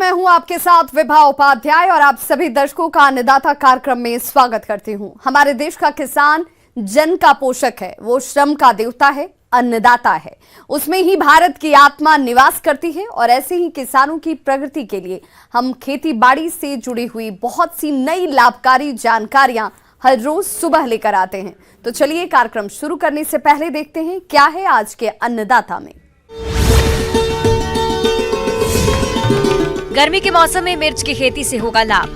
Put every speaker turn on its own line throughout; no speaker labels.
मैं हूं आपके साथ विभा उपाध्याय और आप सभी दर्शकों का अन्नदाता कार्यक्रम में स्वागत करती हूं। हमारे देश का किसान जन का पोषक है, वो श्रम का देवता है, अन्नदाता है। उसमें ही भारत की आत्मा निवास करती है और ऐसे ही किसानों की प्रगति के लिए हम खेती बाड़ी से जुड़ी हुई बहुत सी नई लाभकारी जानकारियां हर रोज सुबह लेकर आते हैं। तो चलिए कार्यक्रम शुरू करने से पहले देखते हैं क्या है आज के अन्नदाता में।
गर्मी के मौसम में मिर्च की खेती से होगा लाभ।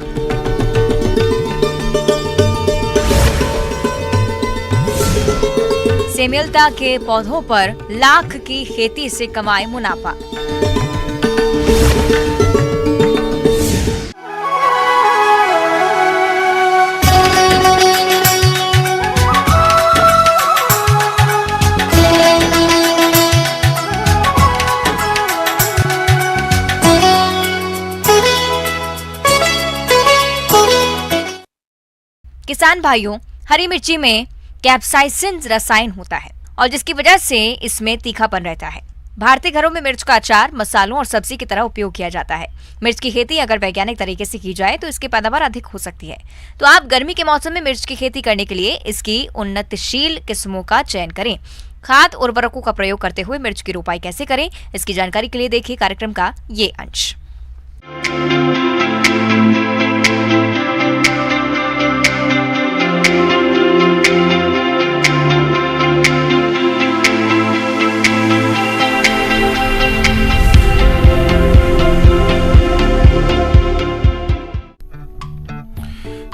सेमिल्टा के पौधों पर लाख की खेती से कमाए मुनाफा। किसान भाइयों, हरी मिर्ची में कैप्साइसिन रसायन होता है और जिसकी वजह से इसमें तीखापन रहता है। भारतीय घरों में मिर्च का अचार, मसालों और सब्जी की तरह उपयोग किया जाता है। मिर्च की खेती अगर वैज्ञानिक तरीके से की जाए तो इसकी पैदावार अधिक हो सकती है। तो आप गर्मी के मौसम में मिर्च की खेती करने के लिए इसकी उन्नतशील किस्मों का चयन करें। खाद उर्वरकों का प्रयोग करते हुए मिर्च की रोपाई कैसे करें, इसकी जानकारी के लिए देखिए कार्यक्रम का ये अंश।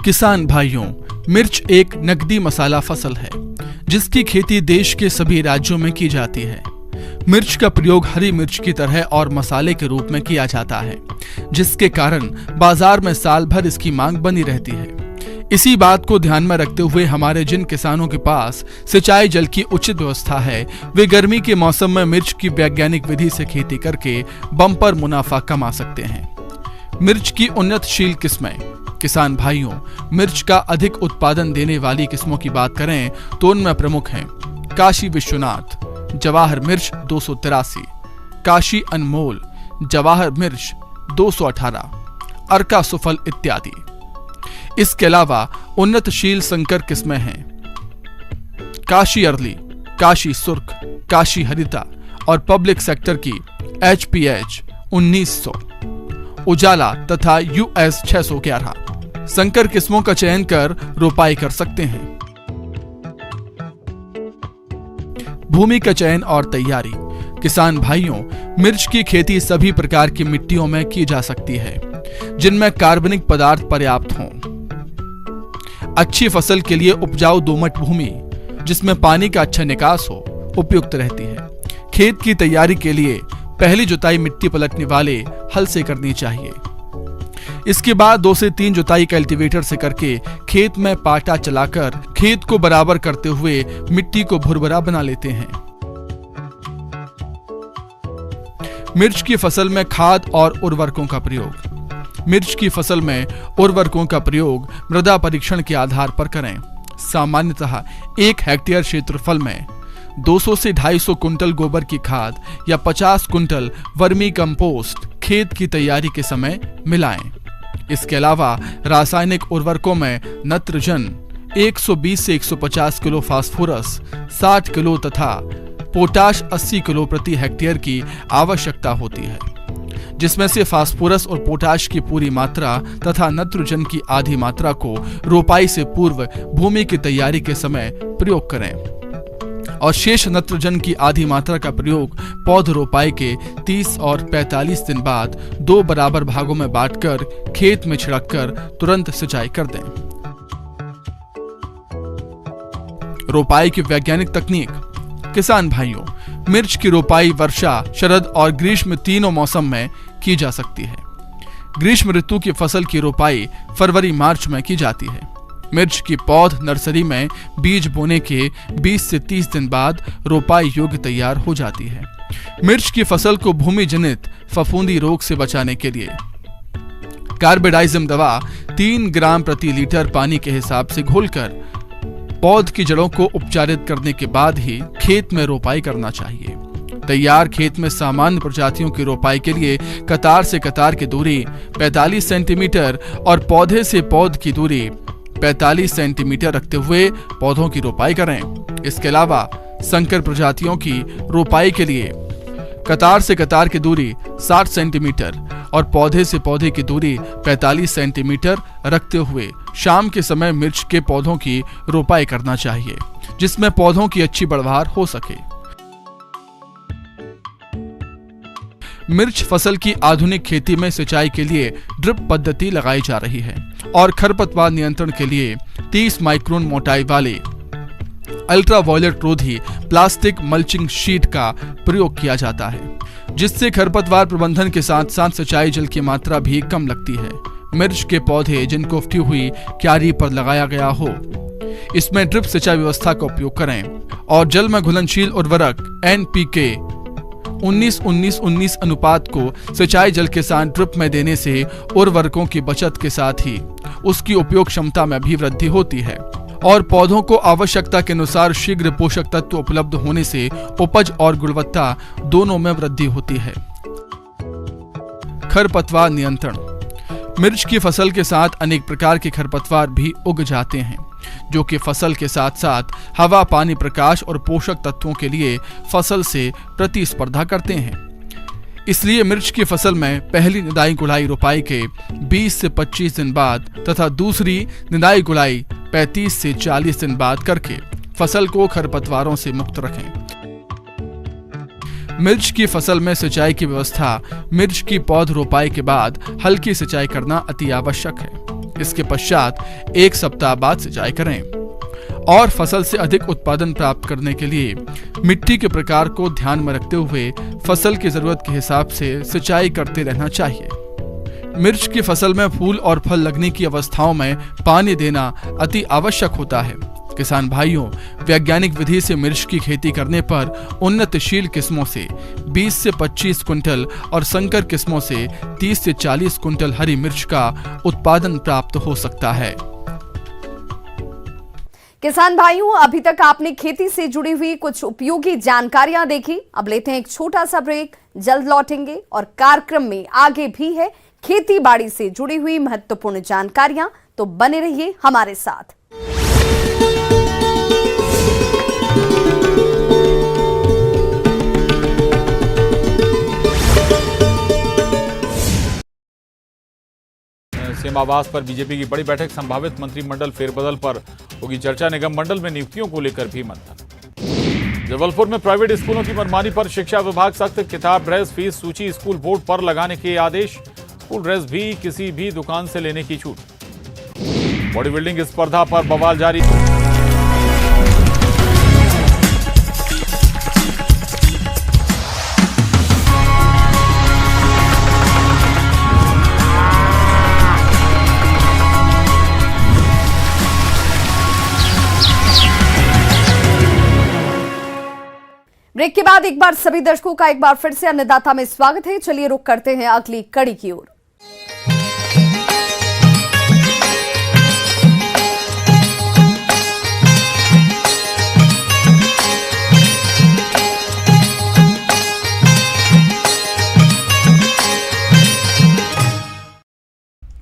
किसान भाइयों, मिर्च एक नकदी मसाला फसल है जिसकी खेती देश के सभी राज्यों में की जाती है। मिर्च का प्रयोग हरी मिर्च की तरह और मसाले के रूप में किया जाता है, जिसके कारण बाजार में साल भर इसकी मांग बनी रहती है। इसी बात को ध्यान में रखते हुए हमारे जिन किसानों के पास सिंचाई जल की उचित व्यवस्था है, वे गर्मी के मौसम में मिर्च की वैज्ञानिक विधि से खेती करके बम्पर मुनाफा कमा सकते हैं। मिर्च की उन्नतशील किस्में। किसान भाइयों, मिर्च का अधिक उत्पादन देने वाली किस्मों की बात करें तो उनमें प्रमुख हैं काशी विश्वनाथ, जवाहर मिर्च 283, काशी अनमोल, जवाहर मिर्च 218, अर्का सुफल इत्यादि। इसके अलावा उन्नतशील संकर किस्में हैं काशी अर्ली, काशी सुर्ख, काशी हरिता और पब्लिक सेक्टर की HPH 1900, उजाला तथा US 611 संकर किस्मों का चयन कर रोपाई कर सकते हैं। भूमि का चयन और तैयारी। किसान भाइयों, मिर्च की खेती सभी प्रकार की मिट्टियों में की जा सकती है जिनमें कार्बनिक पदार्थ पर्याप्त हों। अच्छी फसल के लिए उपजाऊ दोमट भूमि जिसमें पानी का अच्छा निकास हो उपयुक्त रहती है। खेत की तैयारी के लिए पहली जुताई मिट्टी पलटने वाले हल से करनी चाहिए। इसके बाद 2 से 3 जुताई कल्टीवेटर से करके खेत में पाटा चलाकर खेत को बराबर करते हुए मिट्टी को भुरभुरा बना लेते हैं। मिर्च की फसल में खाद और उर्वरकों का प्रयोग। मिर्च की फसल में उर्वरकों का प्रयोग मृदा परीक्षण के आधार पर करें। सामान्यतः 1 हेक्टेयर क्षेत्रफल में 200 से 250 कुंटल गोबर की खाद या 50 कुंटल वर्मी कंपोस्ट खेत की तैयारी के समय मिलाएं। इसके अलावा रासायनिक उर्वरकों में नत्रजन 120 से 150 किलो, फास्फोरस 60 किलो तथा पोटाश 80 किलो प्रति हेक्टेयर की आवश्यकता होती है, जिसमें से फास्फोरस और पोटाश की पूरी मात्रा तथा नत्रजन की आधी मात्रा को रोपाई से पूर्व भूमि की तैयारी के समय प्रयोग करें और शेष नत्रजन की आधी मात्रा का प्रयोग पौध रोपाई के 30 और 45 दिन बाद 2 बराबर भागों में बांटकर खेत में छिड़ककर तुरंत सिंचाई कर दें। रोपाई की वैज्ञानिक तकनीक। किसान भाइयों, मिर्च की रोपाई वर्षा, शरद और ग्रीष्म तीनों मौसम में की जा सकती है। ग्रीष्म ऋतु की फसल की रोपाई फरवरी-मार्च में की जाती है। मिर्च की पौध नर्सरी में बीज बोने के 20 से 30 दिन बाद रोपाई योग्य तैयार हो जाती है। मिर्च की फसल को भूमि जनित फफूंदी रोग से बचाने के लिए कार्बेडाइजम दवा 3 ग्राम प्रति लीटर पानी के हिसाब से घोलकर पौध की जड़ों को उपचारित करने के बाद ही खेत में रोपाई करना चाहिए। तैयार खेत में सामान्य प्रजातियों की रोपाई के लिए कतार से कतार की दूरी 45 सेंटीमीटर और पौधे से पौध की दूरी 45 सेंटीमीटर रखते हुए पौधों की रोपाई करें। इसके अलावा संकर प्रजातियों की रोपाई के लिए कतार से कतार की दूरी 60 सेंटीमीटर और पौधे से पौधे की दूरी 45 सेंटीमीटर रखते हुए शाम के समय मिर्च के पौधों की रोपाई करना चाहिए, जिसमें पौधों की अच्छी बढ़वार हो सके। मिर्च फसल की आधुनिक खेती में सिंचाई के लिए ड्रिप पद्धति लगाई जा रही है और खरपतवार नियंत्रण के लिए 30 माइक्रोन मोटाई वाले अल्ट्रावायलेट रोधी प्लास्टिक मल्चिंग शीट का प्रयोग किया जाता है, जिससे खरपतवार प्रबंधन के साथ साथ सिंचाई जल की मात्रा भी कम लगती है। मिर्च के पौधे जिनको उफटी हुई क्यारी पर लगाया गया हो, इसमें ड्रिप सिंचाई व्यवस्था का उपयोग करें और जल में घुलनशील उर्वरक NPK 19-19-19 अनुपात को सिंचाई जल के साथ ड्रिप में देने से उर्वरकों की बचत के साथ ही उसकी उपयोग क्षमता में भी वृद्धि होती है और पौधों को आवश्यकता के अनुसार शीघ्र पोषक तत्व उपलब्ध होने से उपज और गुणवत्ता दोनों में वृद्धि होती है। खरपतवार नियंत्रण। मिर्च की फसल के साथ अनेक प्रकार के खरपतवार भी उग जाते हैं, जो कि फसल के साथ साथ हवा, पानी, प्रकाश और पोषक तत्वों के लिए फसल से प्रतिस्पर्धा करते हैं। इसलिए मिर्च की फसल में पहली निदाई गुड़ाई रोपाई के 20 से 25 दिन बाद तथा दूसरी निदाई गुड़ाई 35 से 40 दिन बाद करके फसल को खरपतवारों से मुक्त रखें। मिर्च की फसल में सिंचाई की व्यवस्था। मिर्च की पौध रोपाई के बाद हल्की सिंचाई करना अति आवश्यक है। इसके पश्चात 1 सप्ताह बाद सिंचाई करें और फसल से अधिक उत्पादन प्राप्त करने के लिए मिट्टी के प्रकार को ध्यान में रखते हुए फसल की जरूरत के हिसाब से सिंचाई करते रहना चाहिए। मिर्च की फसल में फूल और फल लगने की अवस्थाओं में पानी देना अति आवश्यक होता है। किसान भाइयों, वैज्ञानिक विधि से मिर्च की खेती करने पर उन्नतशील किस्मों से 20 से 25 क्विंटल और संकर किस्मों से 30 से 40 क्विंटल हरी मिर्च का उत्पादन प्राप्त हो सकता है।
किसान भाइयों, अभी तक आपने खेती से जुड़ी हुई कुछ उपयोगी जानकारियां देखी। अब लेते हैं एक छोटा सा ब्रेक, जल्द लौटेंगे और कार्यक्रम में आगे भी है खेती बाड़ी से जुड़ी हुई महत्वपूर्ण जानकारियां, तो बने रहिए हमारे साथ।
सीएम आवास पर बीजेपी की बड़ी बैठक, संभावित मंत्रिमंडल फेरबदल पर होगी चर्चा। निगम मंडल में नियुक्तियों को लेकर भी मंथन। जबलपुर में प्राइवेट स्कूलों की मनमानी पर शिक्षा विभाग सख्त। किताब, ड्रेस, फीस सूची स्कूल बोर्ड पर लगाने के आदेश। स्कूल ड्रेस भी किसी भी दुकान से लेने की छूट। बॉडी बिल्डिंग स्पर्धा पर बवाल जारी।
ब्रेक के बाद एक बार सभी दर्शकों का एक बार फिर से अन्नदाता में स्वागत है। चलिए रुक करते हैं अगली कड़ी की ओर।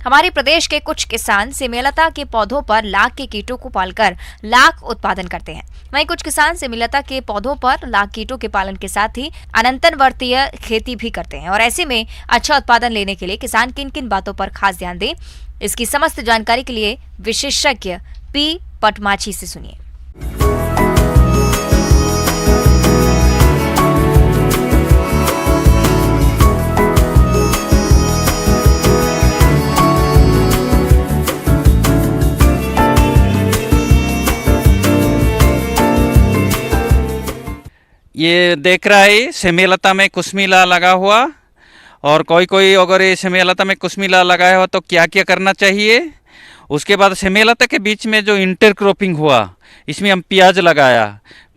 हमारे प्रदेश के कुछ किसान सेमेलता के पौधों पर लाख के कीटों को पालकर लाख उत्पादन करते हैं। वहीं कुछ किसान सेमेलता के पौधों पर लाख कीटों के पालन के साथ ही अनंतरवर्तीय खेती भी करते हैं। और ऐसे में अच्छा उत्पादन लेने के लिए किसान किन किन बातों पर खास ध्यान दें, इसकी समस्त जानकारी के लिए विशेषज्ञ पी पटमाची से सुनिए।
ये देख रहा है सेमेलता में कुसमीला लगा हुआ, और कोई अगर ये सेमेलता में कुसमीला लगाया हुआ तो क्या क्या करना चाहिए। उसके बाद सेमेलता के बीच में जो इंटरक्रॉपिंग हुआ, इसमें हम प्याज लगाया,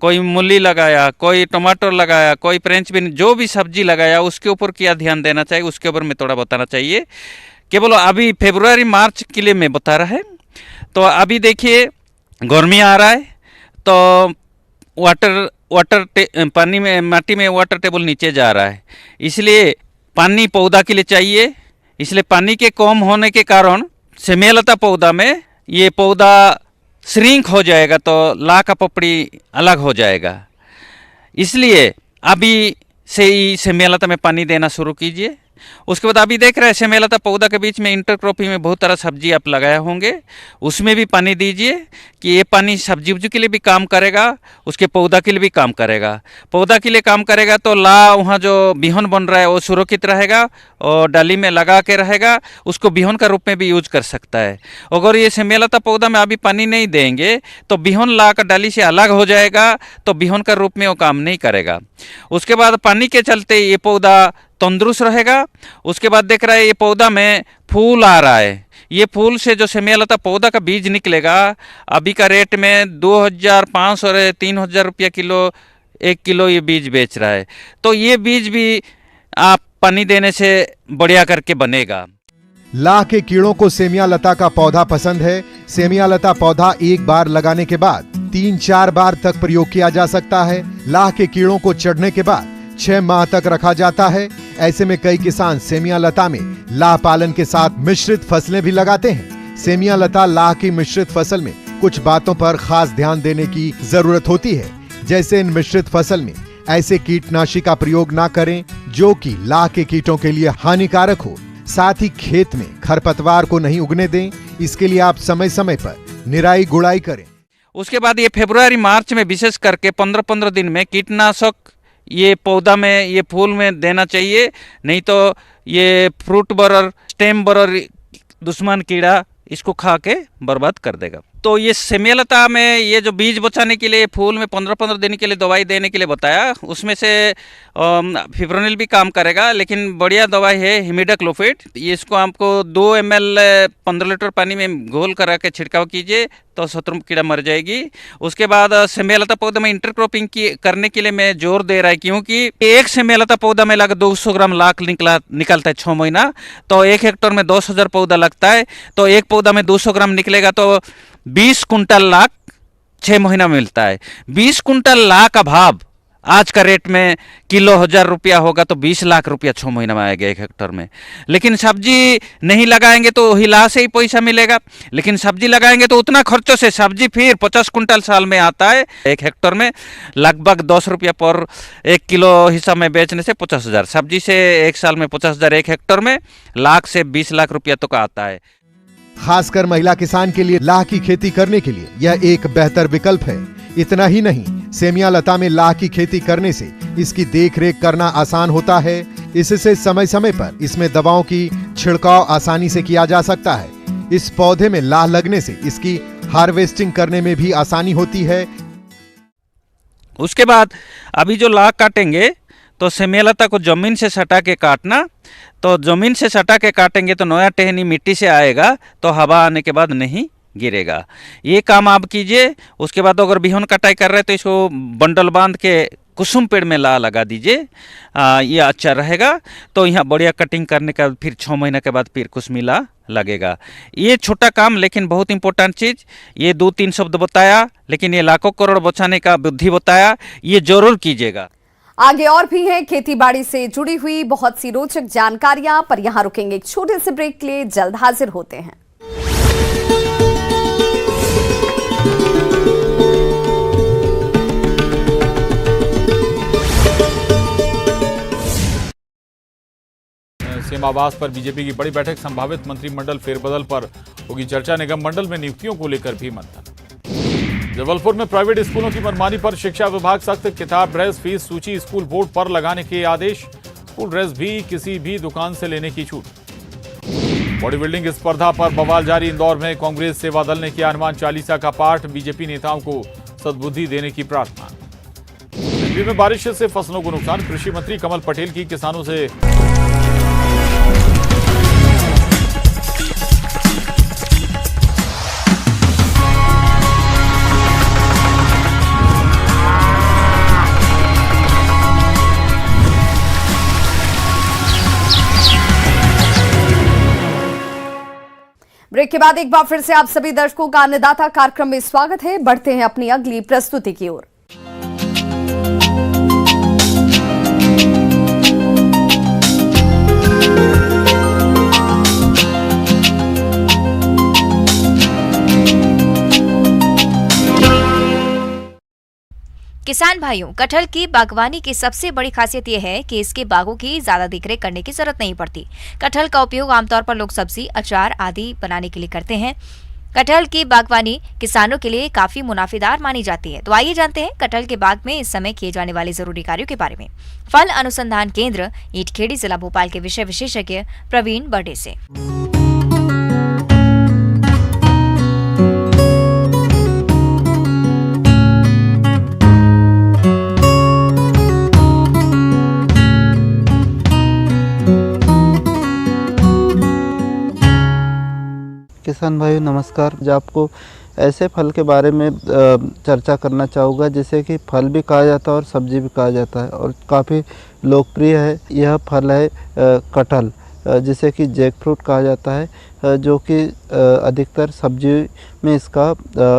कोई मूली लगाया, कोई टमाटर लगाया, कोई फ्रेंच बीन, जो भी सब्जी लगाया उसके ऊपर क्या ध्यान देना चाहिए, उसके ऊपर मैं थोड़ा बताना चाहिए। केवल अभी फरवरी मार्च के लिए मैं बता रहा है। तो अभी देखिए गर्मी आ रहा है, तो पानी में माटी में वाटर टेबल नीचे जा रहा है, इसलिए पानी पौधा के लिए चाहिए। इसलिए पानी के कम होने के कारण सेमियालता पौधा में ये पौधा श्रिंक हो जाएगा, तो ला का पपड़ी अलग हो जाएगा। इसलिए अभी से ही सेमियालता में पानी देना शुरू कीजिए। उसके बाद अभी देख रहे हैं सेमियालता पौधा के बीच में इंटरक्रॉपिंग में बहुत सारा सब्जी आप लगाए होंगे, उसमें भी पानी दीजिए कि ये पानी सब्जी उब्जी के लिए भी काम करेगा, उसके पौधा के लिए भी काम करेगा। पौधा के लिए काम करेगा तो ला वहाँ जो बिहन बन रहा है वो सुरक्षित रहेगा और डाली में लगा के रहेगा, उसको बिहन का रूप में भी यूज कर सकता है। अगर ये सेमियालता पौधा में अभी पानी नहीं देंगे तो बिहन ला का डाली से अलग हो जाएगा, तो बिहन का रूप में वो काम नहीं करेगा। उसके बाद पानी के चलते ये पौधा तंदुरुस्त रहेगा। उसके बाद देख रहा है ये पौधा में फूल आ रहा है, ये फूल से जो सेमियालता पौधा का बीज निकलेगा अभी का रेट में 2500 और 3000 रुपया किलो 1 किलो ये बीज बेच रहा है। तो ये बीज भी आप पानी देने से बढ़िया करके बनेगा।
लाह के कीड़ों को सेमियालता का पौधा पसंद है। सेमियालता पौधा एक बार लगाने के बाद 3-4 बार तक प्रयोग किया जा सकता है। लाह के कीड़ों को चढ़ने के बाद 6 माह तक रखा जाता है। ऐसे में कई किसान सेमियालता में लाह पालन के साथ मिश्रित फसलें भी लगाते हैं। सेमियालता लाह की मिश्रित फसल में कुछ बातों पर खास ध्यान देने की जरूरत होती है, जैसे इन मिश्रित फसल में ऐसे कीटनाशी का प्रयोग ना करें जो कि लाह के कीटों के लिए हानिकारक हो। साथ ही खेत में खरपतवार को नहीं उगने दें, इसके लिए आप समय समय पर निराई गुड़ाई करें।
उसके बाद ये फरवरी मार्च में विशेष करके 15-15 दिन में कीटनाशक ये पौधा में ये फूल में देना चाहिए, नहीं तो ये फ्रूट बरर स्टेम बरर दुश्मन कीड़ा इसको खा के बर्बाद कर देगा। तो ये सेमियालता में ये जो बीज बचाने के लिए फूल में 15-15 दिन के लिए दवाई देने के लिए बताया, उसमें से फिप्रोनिल भी काम करेगा, लेकिन बढ़िया दवाई है हिमिडाक्लोपिड। ये इसको आपको 2 ml 15 लीटर पानी में घोल करा के छिड़काव कीजिए तो शत्रु कीड़ा मर जाएगी। उसके बाद सेमियालता पौधा में इंटरक्रॉपिंग करने के लिए मैं जोर दे रहा है, क्योंकि एक सेमियालता पौधा में लगा 200 ग्राम लाख निकलता है 6 महीना, तो 1 हेक्टेयर में 10,000 पौधा लगता है, तो एक पौधा में 200 ग्राम निकलेगा तो 20 कुंटल लाख 6 महीना में मिलता है। 20 कुंटल लाख का भाव आज का रेट में किलो 1000 रुपया होगा तो 20 लाख रुपया 6 महीना में आएगा 1 हेक्टेयर में। लेकिन सब्जी नहीं लगाएंगे तो वही लाह से ही पैसा मिलेगा, लेकिन सब्जी लगाएंगे तो उतना खर्चों से सब्जी फिर 50 कुंटल साल में आता है। 1 हेक्टेयर में लगभग 10 रुपया पर 1 किलो हिस्सा में बेचने से 50,000, सब्जी से 1 साल में 50,000, 1 हेक्टेयर में लाख से 20 लाख रुपया तो का आता है।
खासकर महिला किसान के लिए लाह की खेती करने के लिए यह एक बेहतर विकल्प है। इतना ही नहीं, सेमियालता में लाह की खेती करने से इसकी देखरेख करना आसान होता है। इससे समय समय पर इसमें दवाओं की छिड़काव आसानी से किया जा सकता है। इस पौधे में लाह लगने से इसकी हार्वेस्टिंग करने में भी आसानी होती है।
उसके बाद अभी जो लाह काटेंगे तो सेमियालता को जमीन से सटा के काटना, तो जमीन से सटा के काटेंगे तो नया टहनी मिट्टी से आएगा तो हवा आने के बाद नहीं गिरेगा। ये काम आप कीजिए। उसके बाद अगर बिहन कटाई कर रहे हैं तो इसको बंडल बांध के कुसुम पेड़ में ला लगा दीजिए, ये अच्छा रहेगा। तो यहाँ बढ़िया कटिंग करने का फिर 6 महीने के बाद फिर कुसमी ला लगेगा। ये छोटा काम लेकिन बहुत इंपॉर्टेंट चीज़, ये 2-3 शब्द बताया लेकिन ये लाखों करोड़ बचाने का बुद्धि बताया, ये जरूर कीजिएगा।
आगे और भी है खेती बाड़ी से जुड़ी हुई बहुत सी रोचक जानकारियां, पर यहां रुकेंगे एक छोटे से ब्रेक के लिए, जल्द हाजिर होते हैं।
सीमा आवास पर बीजेपी की बड़ी बैठक, संभावित मंत्रिमंडल फेरबदल पर होगी चर्चा। निगम मंडल में नियुक्तियों को लेकर भी मंथन। जबलपुर में प्राइवेट स्कूलों की मनमानी पर शिक्षा विभाग सख्त, किताब ड्रेस फीस सूची स्कूल बोर्ड पर लगाने के आदेश। स्कूल ड्रेस भी किसी भी दुकान से लेने की छूट। बॉडी बिल्डिंग स्पर्धा पर बवाल जारी, इंदौर में कांग्रेस सेवा दल ने किया हनुमान चालीसा का पाठ, बीजेपी नेताओं को सद्बुद्धि देने की प्रार्थना। यूपी में बारिश से फसलों को नुकसान, कृषि मंत्री कमल पटेल की किसानों से
ब्रेक के बाद एक बार फिर से आप सभी दर्शकों का अन्नदाता कार्यक्रम में स्वागत है। बढ़ते हैं अपनी अगली प्रस्तुति की ओर।
किसान भाइयों, कटहल की बागवानी की सबसे बड़ी खासियत यह है कि इसके बागों की ज्यादा देखरेख करने की जरूरत नहीं पड़ती। कटहल का उपयोग आमतौर पर लोग सब्जी, अचार आदि बनाने के लिए करते हैं। कटहल की बागवानी किसानों के लिए काफी मुनाफेदार मानी जाती है। तो आइए जानते हैं कटहल के बाग में इस समय किए जाने वाले जरूरी कार्यों के बारे में। फल अनुसंधान केंद्र ईटखेड़ी, जिला भोपाल के विषय विशेषज्ञ प्रवीण बर्डे से।
किसान भाइयों नमस्कार। आज आपको ऐसे फल के बारे में चर्चा करना चाहूँगा जिसे कि फल भी कहा जाता है और सब्जी भी कहा जाता है और काफ़ी लोकप्रिय है। यह फल है कटहल, जिसे कि जैक फ्रूट कहा जाता है, जो कि अधिकतर सब्जी में इसका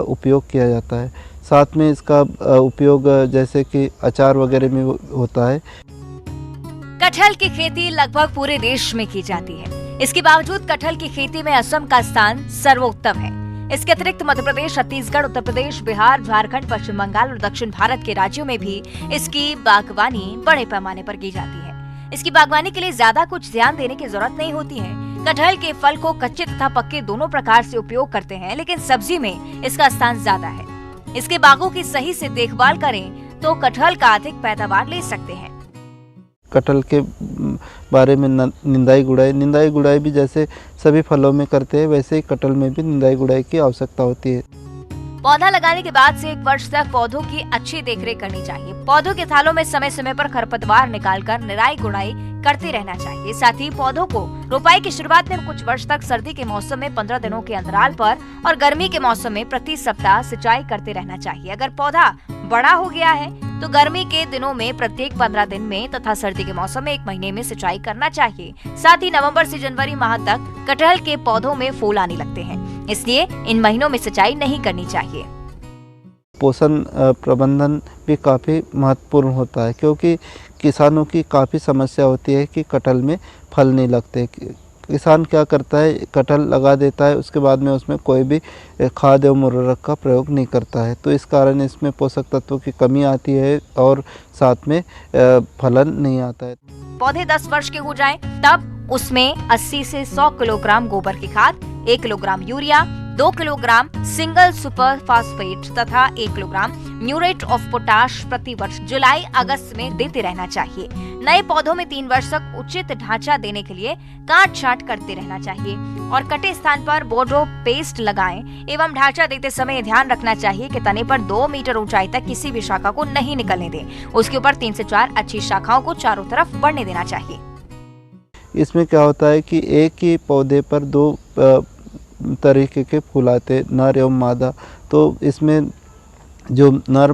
उपयोग किया जाता है। साथ में इसका उपयोग जैसे कि अचार वगैरह में होता है।
कटहल की खेती लगभग पूरे देश में की जाती है। इसके बावजूद कटहल की खेती में असम का स्थान सर्वोत्तम है। इसके अतिरिक्त मध्य प्रदेश, छत्तीसगढ़, उत्तर प्रदेश, बिहार, झारखंड, पश्चिम बंगाल और दक्षिण भारत के राज्यों में भी इसकी बागवानी बड़े पैमाने पर की जाती है। इसकी बागवानी के लिए ज्यादा कुछ ध्यान देने की जरूरत नहीं होती है। कटहल के फल को कच्चे तथा पक्के दोनों प्रकार से उपयोग करते हैं, लेकिन सब्जी में इसका स्थान ज्यादा है। इसके बागों की सही से देखभाल करें तो कटहल का अधिक पैदावार ले सकते हैं।
कटहल के बारे में निंदाई गुड़ाई भी जैसे सभी फलों में करते हैं, वैसे ही कटहल में भी निंदाई गुड़ाई की आवश्यकता होती है।
पौधा लगाने के बाद से 1 वर्ष तक पौधों की अच्छी देखरेख करनी चाहिए। पौधों के थालों में समय समय पर खरपतवार निकालकर निराई गुड़ाई करते रहना चाहिए। साथ ही पौधों को रोपाई की शुरुआत में कुछ वर्ष तक सर्दी के मौसम में 15 दिनों के अंतराल पर और गर्मी के मौसम में प्रति सप्ताह सिंचाई करते रहना चाहिए। अगर पौधा बड़ा हो गया है तो गर्मी के दिनों में प्रत्येक 15 दिन में तथा सर्दी के मौसम में 1 महीने में सिंचाई करना चाहिए। साथ ही नवंबर से जनवरी माह तक कटहल के पौधों में फूल आने लगते हैं, इसलिए इन महीनों में सिंचाई नहीं करनी चाहिए।
पोषण प्रबंधन भी काफ़ी महत्वपूर्ण होता है, क्योंकि किसानों की काफ़ी समस्या होती है कि कटहल में फल नहीं लगते। किसान क्या करता है, कटहल लगा देता है, उसके बाद में उसमें कोई भी खाद एवं उर्वरक का प्रयोग नहीं करता है, तो इस कारण इसमें पोषक तत्वों की कमी आती है और साथ में फलन नहीं आता है।
पौधे 10 वर्ष के हो जाएं, तब उसमें 80 से 100 किलोग्राम गोबर की खाद, 1 kilogram urea, 2 kilogram single super phosphate तथा 1 किलोग्राम म्यूरेट ऑफ पोटाश प्रति वर्ष जुलाई अगस्त में देते रहना चाहिए। नए पौधों में 3 वर्ष तक उचित ढांचा देने के लिए काट छांट करते रहना चाहिए और कटे स्थान पर बोर्डो पेस्ट लगाएं एवं ढांचा देते समय ध्यान रखना चाहिए कि तने पर 2 मीटर ऊंचाई तक किसी भी शाखा को नहीं निकलने दें। उसके ऊपर 3 से 4 अच्छी शाखाओं को चारों तरफ बढ़ने देना चाहिए।
इसमें क्या होता है कि एक ही पौधे पर 2 तरीके के फूल आते, नर एवं मादा। तो इसमें जो नर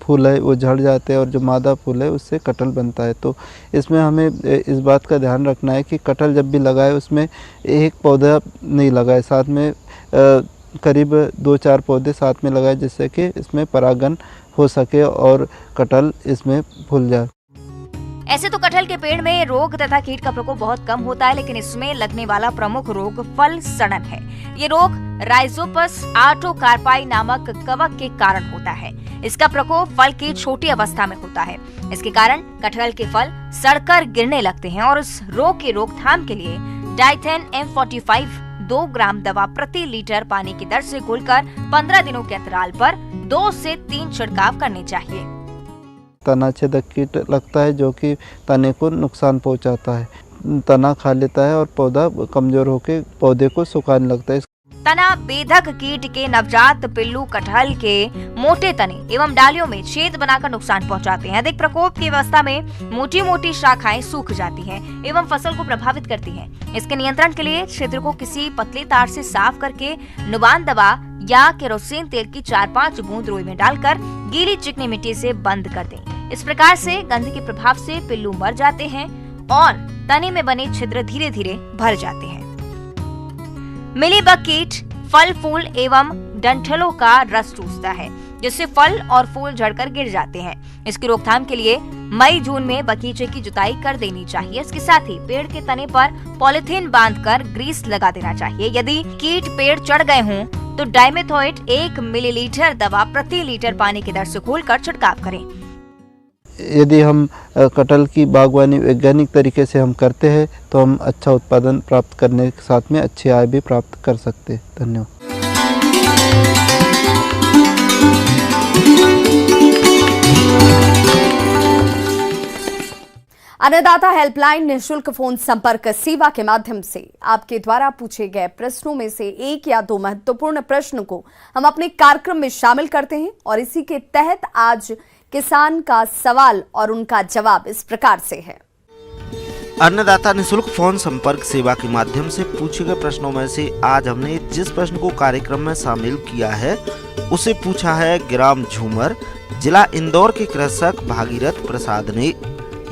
फूल है वो झड़ जाते हैं और जो मादा फूल है उससे कटहल बनता है। तो इसमें हमें इस बात का ध्यान रखना है कि कटहल जब भी लगाए उसमें एक पौधा नहीं लगाए, साथ में करीब 2-4 पौधे साथ में लगाए, जिससे कि इसमें परागण हो सके और कटहल इसमें फूल जाए।
ऐसे तो कटहल के पेड़ में रोग तथा कीट का प्रकोप बहुत कम होता है, लेकिन इसमें लगने वाला प्रमुख रोग फल सड़न है। ये रोग राइजोपस आर्टोकार्पाई नामक कवक के कारण होता है। इसका प्रकोप फल की छोटी अवस्था में होता है। इसके कारण कटहल के फल सड़कर गिरने लगते हैं और इस रोग की रोकथाम के लिए डाइथेन M45 2 ग्राम दवा प्रति लीटर पानी की दर से घुलकर 15 दिनों के अंतराल पर 2 से 3 छिड़काव करने चाहिए।
तना छेदक कीट लगता है जो कि तने को नुकसान पहुंचाता है, तना खा लेता है और पौधा कमजोर होकर पौधे को सुखाने लगता है।
तना बेधक कीट के नवजात पिल्लू कटहल के मोटे तने एवं डालियों में छेद बनाकर नुकसान पहुंचाते हैं। अधिक प्रकोप की अवस्था में मोटी मोटी शाखाएं सूख जाती हैं एवं फसल को प्रभावित करती हैं। इसके नियंत्रण के लिए क्षेत्र को किसी पतली तार से साफ करके नुबान दवा या केरोसिन तेल की 4-5 बूंद रोई में डालकर गीली चिकनी मिट्टी से बंद कर दें। इस प्रकार से गंध के प्रभाव से पिल्लू मर जाते हैं और तने में बने छिद्र धीरे धीरे भर जाते हैं। मिलीबग कीट फल, फूल एवं डंठलों का रस चूसता है, जिससे फल और फूल झड़कर गिर जाते हैं। इसकी रोकथाम के लिए मई जून में बगीचे की जुताई कर देनी चाहिए। इसके साथ ही पेड़ के तने पर पॉलिथीन बांधकर ग्रीस लगा देना चाहिए। यदि कीट पेड़ चढ़ गए हों तो डाइमेथोएट 1 मिलीलीटर दवा प्रति लीटर पानी की दर से घोलकर छिड़काव करें।
यदि हम कटहल की बागवानी वैज्ञानिक तरीके से हम करते हैं तो हम अच्छा उत्पादन प्राप्त करने के साथ में अच्छी आय भी प्राप्त कर सकते हैं। धन्यवाद।
अन्नदाता हेल्पलाइन निःशुल्क फोन संपर्क सेवा के माध्यम से आपके द्वारा पूछे गए प्रश्नों में से 1 या 2 महत्वपूर्ण प्रश्न को हम अपने कार्यक्रम में शामिल करते हैं और इसी के तहत आज किसान का सवाल और उनका जवाब इस प्रकार से है।
अन्नदाता निःशुल्क फोन संपर्क सेवा के माध्यम से पूछे गए प्रश्नों में से आज हमने जिस प्रश्न को कार्यक्रम में शामिल किया है उसे पूछा है ग्राम झूमर, जिला इंदौर के कृषक भागीरथ प्रसाद ने।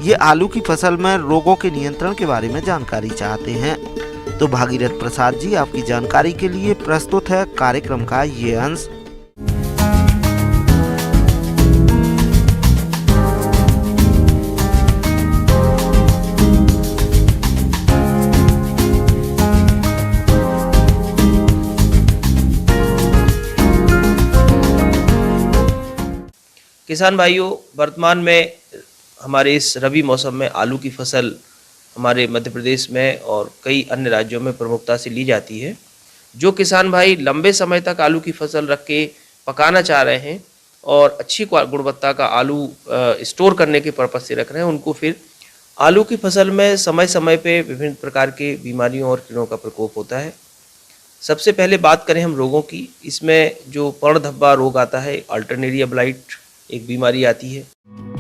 ये आलू की फसल में रोगों के नियंत्रण के बारे में जानकारी चाहते हैं। तो भागीरथ प्रसाद जी, आपकी जानकारी के लिए प्रस्तुत है कार्यक्रम का ये अंश।
किसान भाइयों, वर्तमान में हमारे इस रबी मौसम में आलू की फसल हमारे मध्य प्रदेश में और कई अन्य राज्यों में प्रमुखता से ली जाती है। जो किसान भाई लंबे समय तक आलू की फसल रख के पकाना चाह रहे हैं और अच्छी गुणवत्ता का आलू स्टोर करने के पर्पज से रख रहे हैं, उनको फिर आलू की फसल में समय समय पे विभिन्न प्रकार के बीमारियों और कीड़ों का प्रकोप होता है। सबसे पहले बात करें हम रोगों की, इसमें जो पर्ण धब्बा रोग आता है, अल्टरनेरिया ब्लाइट एक बीमारी आती है।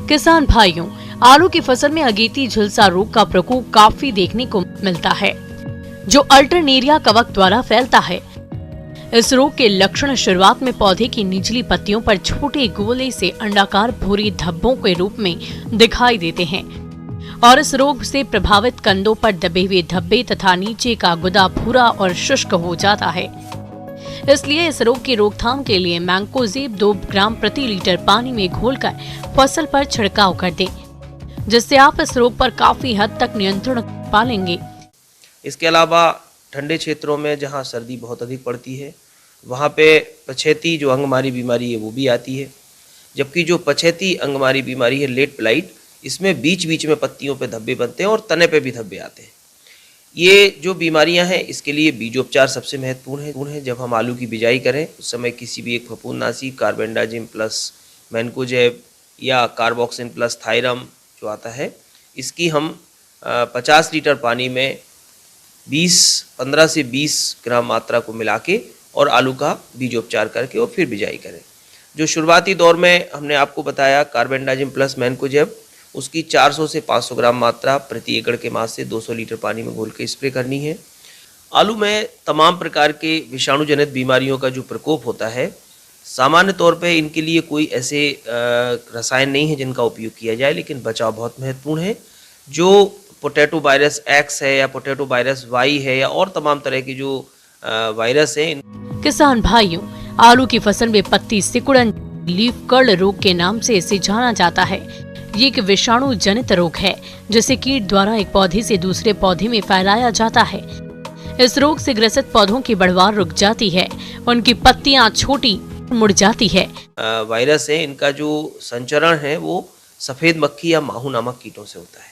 किसान भाइयों, आलू की फसल में अगेती झुलसा रोग का प्रकोप काफी देखने को मिलता है, जो अल्टरनेरिया कवक द्वारा फैलता है। इस रोग के लक्षण शुरुआत में पौधे की निचली पत्तियों पर छोटे गोले से अंडाकार भूरे धब्बों के रूप में दिखाई देते हैं और इस रोग से प्रभावित कंदों पर दबे हुए धब्बे तथा नीचे का गुदा भूरा और शुष्क हो जाता है। इसलिए इस रोग की रोकथाम के लिए मैंकोजेब 2 ग्राम प्रति लीटर पानी में घोलकर फसल पर छिड़काव कर दें, जिससे आप इस रोग पर काफी हद तक नियंत्रण पा लेंगे।
इसके अलावा ठंडे क्षेत्रों में जहां सर्दी बहुत अधिक पड़ती है, वहां पे पछेती जो अंगमारी बीमारी है वो भी आती है। जबकि जो पछेती अंगमारी बीमारी है लेट ब्लाइट, इसमें बीच बीच में पत्तियों पे धब्बे बनते हैं और तने पे भी धब्बे आते हैं। ये जो बीमारियां हैं, इसके लिए बीजोपचार सबसे महत्वपूर्ण है। जब हम आलू की बिजाई करें उस समय किसी भी एक फफूंदनाशी कार्बेंडाजिम प्लस मैंकोजेब या कार्बोक्सिन प्लस थायरम जो आता है, इसकी हम 50 लीटर पानी में 15 से 20 ग्राम मात्रा को मिला के और आलू का बीजोपचार करके और फिर बिजाई करें। जो शुरुआती दौर में हमने आपको बताया कार्बेंडाजिम प्लस मैंकोजेब, उसकी 400 से 500 ग्राम मात्रा प्रति एकड़ के मास से 200 लीटर पानी में घोल के स्प्रे करनी है। आलू में तमाम प्रकार के विषाणु जनित बीमारियों का जो प्रकोप होता है, सामान्य तौर पे इनके लिए कोई ऐसे रसायन नहीं है जिनका उपयोग किया जाए, लेकिन बचाव बहुत महत्वपूर्ण है। जो पोटैटो वायरस एक्स है या पोटैटो वायरस वाई है या और तमाम तरह की जो वायरस है।
किसान भाइयों, आलू की फसल में पत्ती सिकुड़न लीफ कर्ल रोग के नाम से इसे जाना जाता है। ये एक विषाणु जनित रोग है जिसे कीट द्वारा एक पौधे से दूसरे पौधे में फैलाया जाता है। इस रोग से ग्रसित पौधों की बढ़वार रुक जाती है, उनकी पत्तियां छोटी मुड़ जाती है।
वायरस है, इनका जो संचरण है वो सफेद मक्खी या माहू नामक कीटों से होता है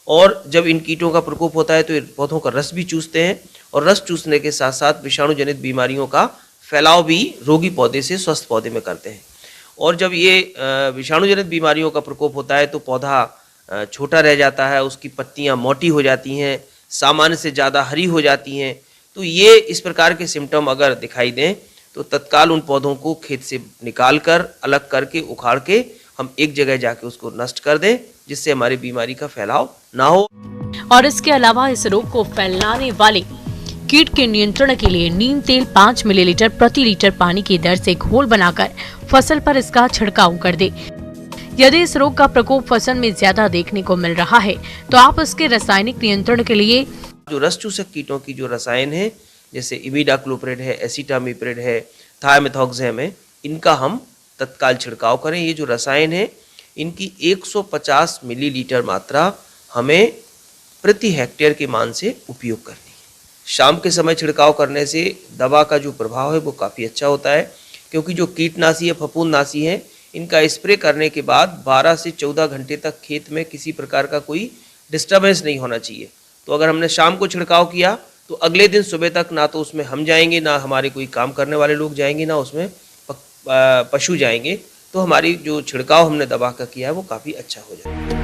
और जब इन कीटों का प्रकोप होता है तो ये पौधों का रस भी चूसते हैं और रस चूसने के साथ साथ विषाणु जनित बीमारियों का फैलाव भी रोगी पौधे से स्वस्थ पौधे में करते हैं। और जब ये विषाणु जनित बीमारियों का प्रकोप होता है तो पौधा छोटा रह जाता है, उसकी पत्तियां मोटी हो जाती हैं, सामान्य से ज़्यादा हरी हो जाती हैं। तो ये इस प्रकार के सिम्टम अगर दिखाई दें तो तत्काल उन पौधों को खेत से निकाल कर अलग करके उखाड़ के हम एक जगह जाके उसको नष्ट कर दें, जिससे हमारी बीमारी का फैलाव ना हो।
और इसके अलावा इस रोग को फैलाने वाले कीट के नियंत्रण के लिए नीम तेल 5 मिलीलीटर प्रति लीटर पानी की दर से घोल बनाकर फसल पर इसका छिड़काव कर दे। यदि इस रोग का प्रकोप फसल में ज्यादा देखने को मिल रहा है तो आप इसके रासायनिक नियंत्रण के लिए
जो रस चूसक कीटों की जो रसायन है, जैसे इमिडाक्लोप्रिड है, एसिटामिप्रिड है, थायमेथॉक्सैम है, इनका हम तत्काल छिड़काव करें। ये जो रसायन है इनकी 150 मिलीलीटर मात्रा हमें प्रति हेक्टेयर के मान से उपयोग करनी है। शाम के समय छिड़काव करने से दवा का जो प्रभाव है वो काफ़ी अच्छा होता है, क्योंकि जो कीटनाशी या फफूंदनाशी हैं इनका स्प्रे करने के बाद 12 से 14 घंटे तक खेत में किसी प्रकार का कोई डिस्टर्बेंस नहीं होना चाहिए। तो अगर हमने शाम को छिड़काव किया तो अगले दिन सुबह तक ना तो उसमें हम जाएंगे, ना हमारे कोई काम करने वाले लोग जाएंगे, ना उसमें पशु जाएंगे। तो हमारी जो छिड़काव हमने दवा का किया है वो काफ़ी अच्छा हो जाएगा।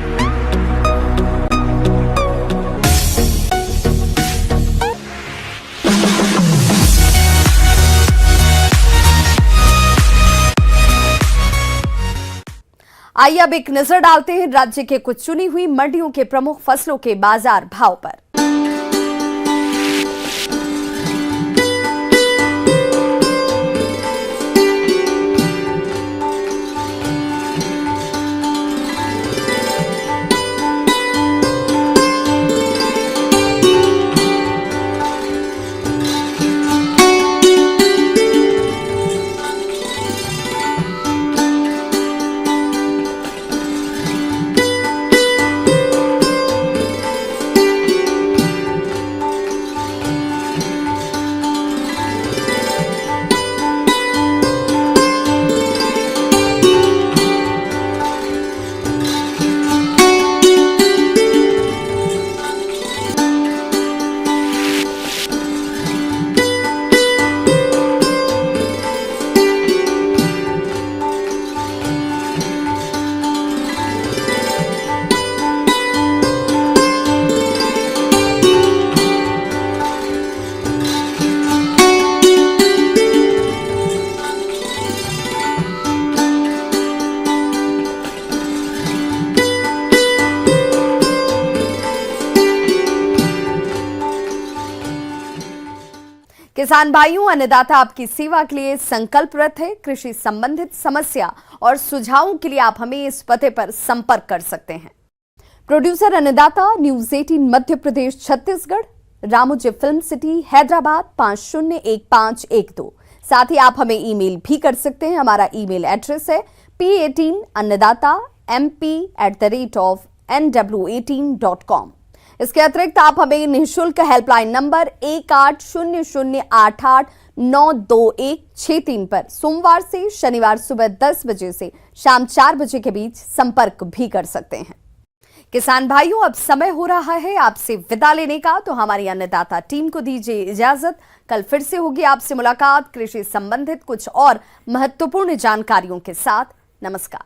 आइए अब एक नजर डालते हैं राज्य के कुछ चुनी हुई मंडियों के प्रमुख फसलों के बाजार भाव पर। किसान भाइयों, अन्नदाता आपकी सेवा के लिए संकल्परत है। कृषि संबंधित समस्या और सुझावों के लिए आप हमें इस पते पर संपर्क कर सकते हैं। प्रोड्यूसर अन्नदाता, news 18 Madhya Pradesh Chhattisgarh, Ramoji film city, Hyderabad 501512। साथ ही आप हमें ईमेल भी कर सकते हैं। हमारा ईमेल एड्रेस है p18annadatamp@nw18.com। इसके अतिरिक्त आप हमें निःशुल्क हेल्पलाइन नंबर 180088922163 पर सोमवार से शनिवार सुबह 10 बजे से शाम 4 बजे के बीच संपर्क भी कर सकते हैं। किसान भाइयों, अब समय हो रहा है आपसे विदा लेने का, तो हमारी अन्नदाता टीम को दीजिए इजाजत। कल फिर से होगी आपसे मुलाकात कृषि संबंधित कुछ और महत्वपूर्ण जानकारियों के साथ। नमस्कार।